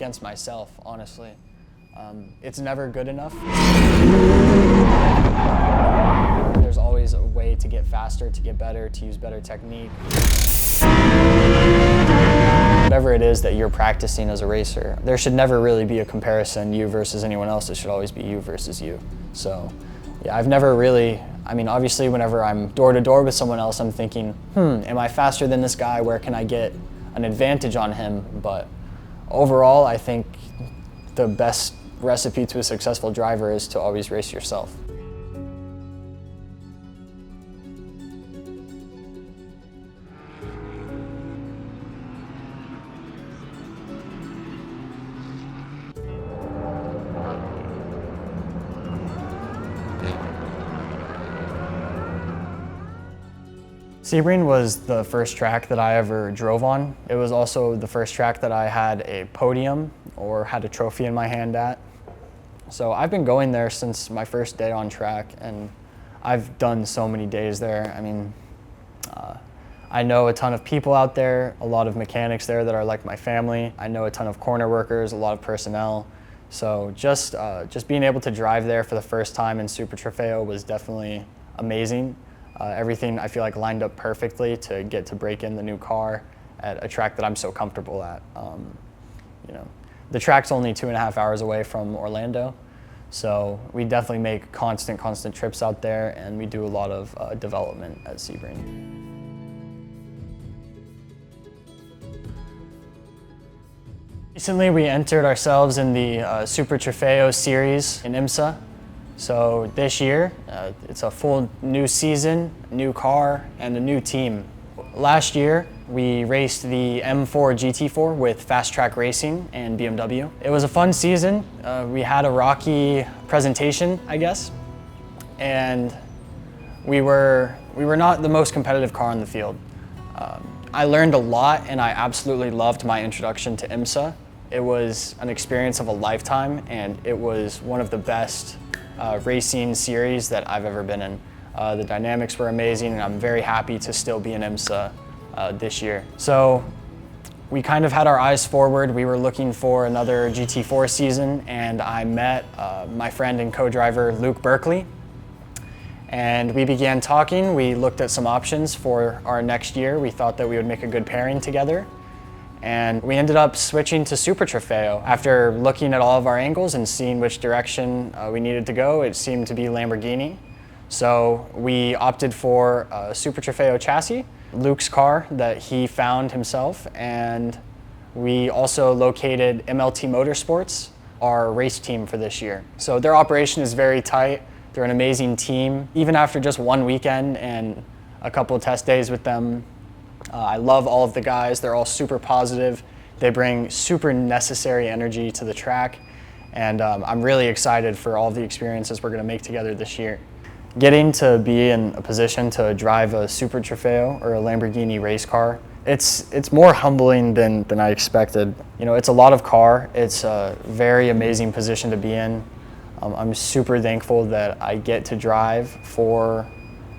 against myself, honestly. It's never good enough. There's always a way to get faster, to get better, to use better technique. Whatever it is that you're practicing as a racer, there should never really be a comparison, you versus anyone else. It should always be you versus you. So yeah, I've never really, I mean, obviously whenever I'm door to door with someone else, I'm thinking, am I faster than this guy? Where can I get an advantage on him? But overall, I think the best recipe to a successful driver is to always race yourself. Sebring was the first track that I ever drove on. It was also the first track that I had a podium or had a trophy in my hand at. So I've been going there since my first day on track, and I've done so many days there. I mean, I know a ton of people out there, a lot of mechanics there that are like my family. I know a ton of corner workers, a lot of personnel. So just being able to drive there for the first time in Super Trofeo was definitely amazing. Everything I feel like lined up perfectly to get to break in the new car at a track that I'm so comfortable at. You know, the track's only 2.5 hours away from Orlando, so we definitely make constant trips out there, and we do a lot of development at Sebring. Recently, we entered ourselves in the Super Trofeo series in IMSA. So this year, it's a full new season, new car, and a new team. Last year, we raced the M4 GT4 with Fast Track Racing and BMW. It was a fun season. We had a rocky presentation, I guess, and we were not the most competitive car on the field. I learned a lot, and I absolutely loved my introduction to IMSA. It was an experience of a lifetime, and it was one of the best racing series that I've ever been in. The dynamics were amazing, and I'm very happy to still be in IMSA this year. So we kind of had our eyes forward. We were looking for another GT4 season, and I met my friend and co-driver Luke Berkeley, and we began talking. We looked at some options for our next year. We thought that we would make a good pairing together. And we ended up switching to Super Trofeo. After looking at all of our angles and seeing which direction we needed to go, it seemed to be Lamborghini. So we opted for a Super Trofeo chassis, Luke's car that he found himself, and we also located MLT Motorsports, our race team for this year. So their operation is very tight. They're an amazing team. Even after just one weekend and a couple of test days with them, I love all of the guys. They're all super positive. They bring super necessary energy to the track, and I'm really excited for all of the experiences we're going to make together this year. Getting to be in a position to drive a Super Trofeo or a Lamborghini race car, it's more humbling than I expected. You know, it's a lot of car. It's a very amazing position to be in. I'm super thankful that I get to drive for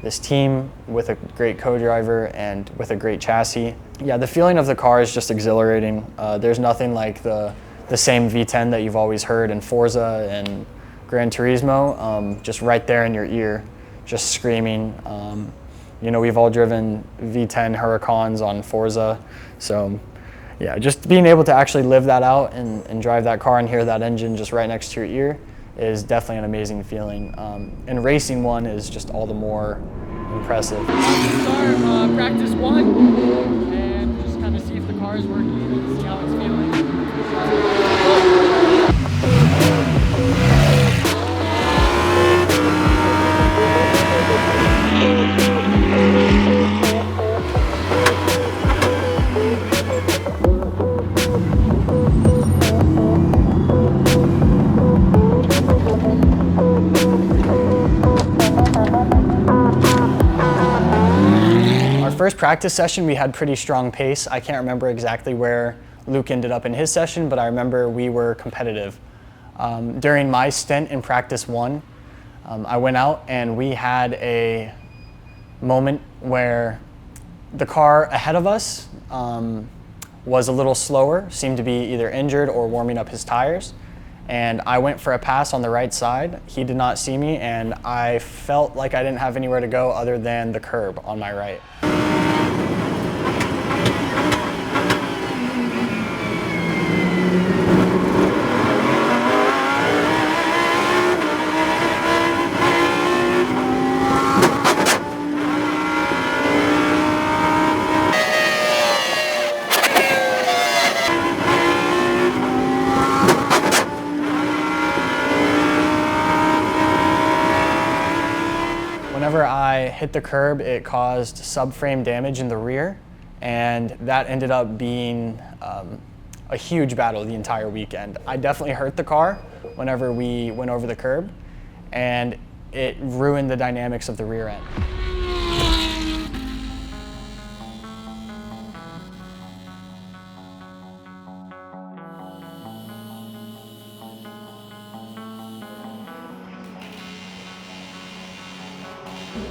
this team with a great co-driver and with a great chassis. Yeah, the feeling of the car is just exhilarating. There's nothing like the same V10 that you've always heard in Forza and Gran Turismo, just right there in your ear, just screaming. You know, we've all driven V10 Huracans on Forza, so yeah, just being able to actually live that out and drive that car and hear that engine just right next to your ear is definitely an amazing feeling. And racing one is just all the more impressive. Start practice 1 and just kind of see if the car is working and see how it's feeling. First practice session, we had pretty strong pace. I can't remember exactly where Luke ended up in his session, but I remember we were competitive. During my stint in practice 1, I went out and we had a moment where the car ahead of us was a little slower, seemed to be either injured or warming up his tires. And I went for a pass on the right side. He did not see me, and I felt like I didn't have anywhere to go other than the curb on my right. Whenever I hit the curb, it caused subframe damage in the rear, and that ended up being a huge battle the entire weekend. I definitely hurt the car whenever we went over the curb, and it ruined the dynamics of the rear end.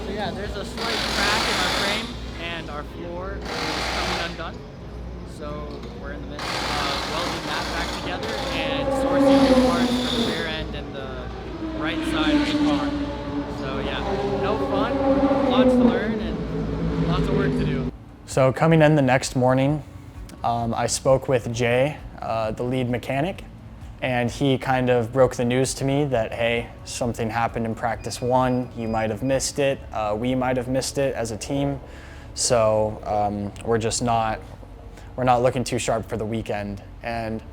So yeah, there's a slight crack in our frame and our floor is coming undone. So we're in the midst of welding that back together and sourcing new parts for the rear end and the right side of the car. So yeah, no fun, lots to learn and lots of work to do. So coming in the next morning, I spoke with Jay, the lead mechanic, and he kind of broke the news to me that, hey, something happened in practice 1, you might have missed it, we might have missed it as a team, so we're not looking too sharp for the weekend. And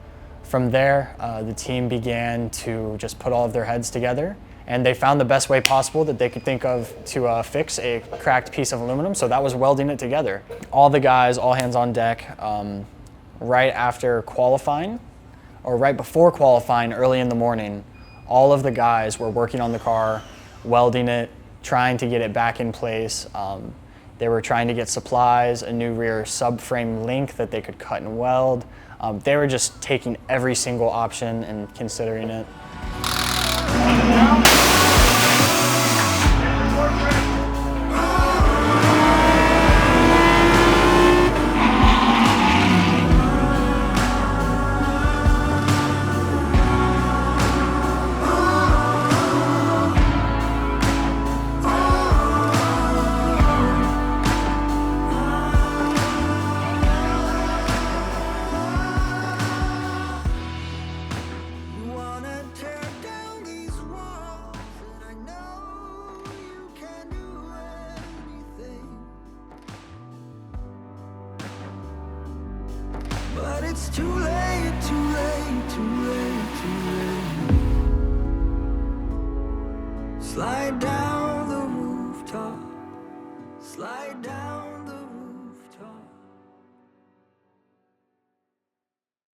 from there, the team began to just put all of their heads together, and they found the best way possible that they could think of to fix a cracked piece of aluminum, so that was welding it together. All the guys, all hands on deck, right after qualifying, or right before qualifying early in the morning, all of the guys were working on the car, welding it, trying to get it back in place. They were trying to get supplies, a new rear subframe link that they could cut and weld. They were just taking every single option and considering it. But it's too late, too late, too late, too late. Slide down the rooftop, slide down.